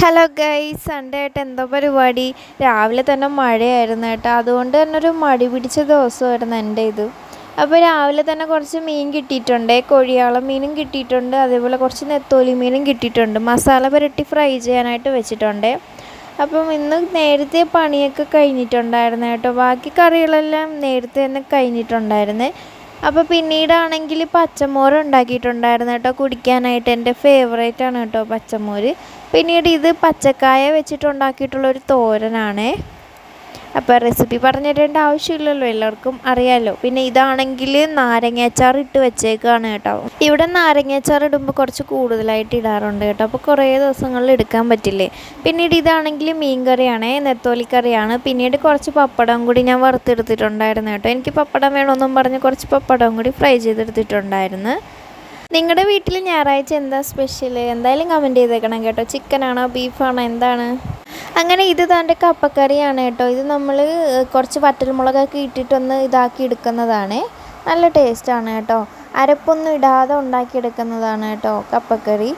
Hello guys, Sunday ആയിട്ട് എന്തോ പരിപാടി. രാവിലെ തന്നെ മഴയായിരുന്നു കേട്ടോ. അതുകൊണ്ട് തന്നെ ഒരു മടി പിടിച്ച ദിവസമായിരുന്നു എൻ്റെ ഇത്. അപ്പോൾ രാവിലെ തന്നെ കുറച്ച് മീൻ കിട്ടിയിട്ടുണ്ട്. കൊഴിയാള മീനും കിട്ടിയിട്ടുണ്ട്, അതേപോലെ കുറച്ച് നെത്തോലി മീനും കിട്ടിയിട്ടുണ്ട്. മസാല പുരട്ടി ഫ്രൈ ചെയ്യാനായിട്ട് വെച്ചിട്ടുണ്ട്. അപ്പം ഇന്ന് നേരത്തെ പണിയൊക്കെ കഴിഞ്ഞിട്ടുണ്ടായിരുന്നു കേട്ടോ. ബാക്കി കറികളെല്ലാം നേരത്തെ തന്നെ കഴിഞ്ഞിട്ടുണ്ടായിരുന്നേ. അപ്പോൾ പിന്നീടാണെങ്കിൽ പച്ചമോര് ഉണ്ടാക്കിയിട്ടുണ്ടായിരുന്നു കേട്ടോ, കുടിക്കാനായിട്ട്. എൻ്റെ ഫേവറേറ്റ് ആണ് കേട്ടോ പച്ചമോര്. പിന്നീട് ഇത് പച്ചക്കായ വെച്ചിട്ടുണ്ടാക്കിയിട്ടുള്ളൊരു തോരനാണേ. അപ്പോൾ റെസിപ്പി പറഞ്ഞു തരേണ്ട ആവശ്യമില്ലല്ലോ, എല്ലാവർക്കും അറിയാമല്ലോ. പിന്നെ ഇതാണെങ്കിൽ നാരങ്ങാച്ചാർ ഇട്ട് വെച്ചേക്കാണ് കേട്ടോ. ഇവിടെ നാരങ്ങാച്ചാർ ഇടുമ്പോൾ കുറച്ച് കൂടുതലായിട്ട് ഇടാറുണ്ട് കേട്ടോ, അപ്പോൾ കുറേ ദിവസങ്ങളിൽ എടുക്കാൻ പറ്റില്ലേ. പിന്നീട് ഇതാണെങ്കിൽ മീൻ കറിയാണേ, നെത്തോലിക്കറിയാണ്. പിന്നീട് കുറച്ച് പപ്പടം കൂടി ഞാൻ വറുത്തെടുത്തിട്ടുണ്ടായിരുന്നു കേട്ടോ. എനിക്ക് പപ്പടം വേണമെന്നും പറഞ്ഞ് കുറച്ച് പപ്പടം കൂടി ഫ്രൈ ചെയ്തെടുത്തിട്ടുണ്ടായിരുന്നു. നിങ്ങളുടെ വീട്ടിൽ ഞായറാഴ്ച എന്താ സ്പെഷ്യൽ? എന്തായാലും കമൻറ്റ് ചെയ്തേക്കണം കേട്ടോ. ചിക്കനാണോ ബീഫാണോ എന്താണ്? അങ്ങനെ ഇത് താൻ്റെ കപ്പക്കറിയാണ് കേട്ടോ. ഇത് നമ്മൾ കുറച്ച് വറ്റൽമുളകൊക്കെ ഇട്ടിട്ടൊന്ന് ഇതാക്കി എടുക്കുന്നതാണ്. നല്ല ടേസ്റ്റാണ് കേട്ടോ. അരപ്പൊന്നും ഇടാതെ ഉണ്ടാക്കിയെടുക്കുന്നതാണ് കേട്ടോ കപ്പക്കറി.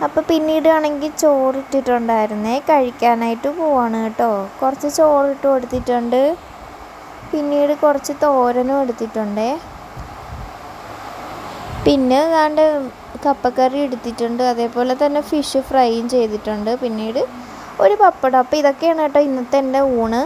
അപ്പോൾ പിന്നീട് ആണെങ്കിൽ ചോറിട്ടിട്ടുണ്ടായിരുന്നേ, കഴിക്കാനായിട്ട് പോവാണ് കേട്ടോ. കുറച്ച് ചോറിട്ട് കൊടുത്തിട്ടുണ്ട്, പിന്നീട് കുറച്ച് തോരനും എടുത്തിട്ടുണ്ടേ. പിന്നെ ഏതാണ്ട് കപ്പക്കറി എടുത്തിട്ടുണ്ട്, അതേപോലെ തന്നെ ഫിഷ് ഫ്രൈയും ചെയ്തിട്ടുണ്ട്. പിന്നീട് ഒരു പപ്പടം. അപ്പോൾ ഇതൊക്കെയാണ് കേട്ടോ ഇന്നത്തെ എൻ്റെ ഊണ്.